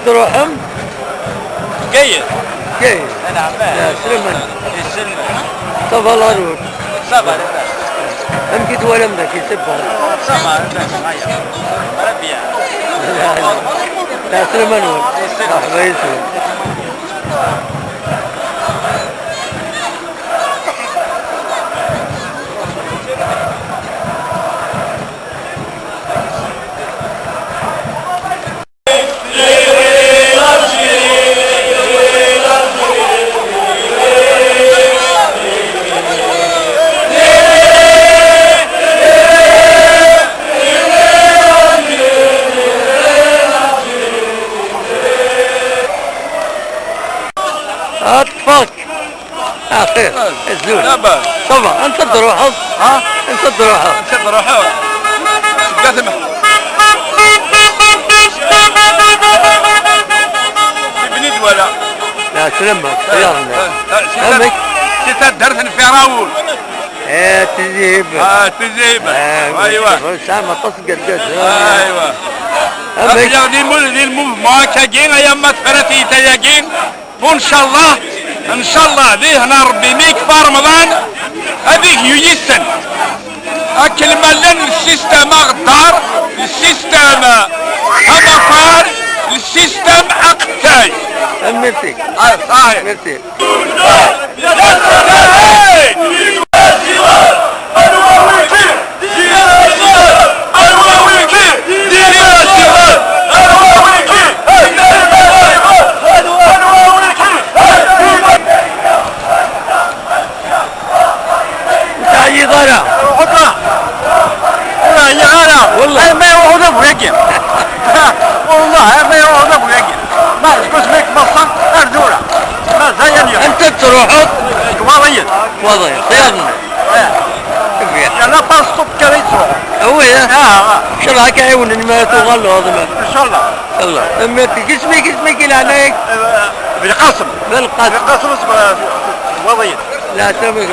تروحهم؟ جيد. جيد. نعم. يا سلمان. يسلمك. صبا الله روح. صبا لباس. هم قد ولم ذاك يسبها. صبا لباس هيا. ربيع. لا سلمان هو. يسلمك. مرحبا يسلم. اطفاك اخير الزول لا بأس. صبا انت تروحهم؟ ها؟ انت تروحهم؟ انت روحوا. قسم. بنيد ولا. لا سلمك خيارنا همك درس في راول. ايه تجيب تجيب. ايوه. سامة تصقل قد ايوه. همك دي ما كاجين ايام ثلاثي تياجين وان شاء الله ان شاء الله دي هنا ربي ميك في رمضان هذيك يجسن اكل ملن السيستم اغدار السيستم اغفار السيستم اقتاي. ميرسي صحيح. ميرسي. تعجي ضرع والله ما يروحوا ذبوا يجي. والله ما يروحوا ذبوا يجي. ما اسكت ميك مصر ارجوله ما زي اليوم. انت تروحوا وضيع وضعي خيارنا يلا فاصطب كريتو. هو يا شرعك عيون ما تغلوا هذا ان شاء الله. الله امك اسمك الى عليك بالقسم بالقصد بالقسم وضيع. لا تمك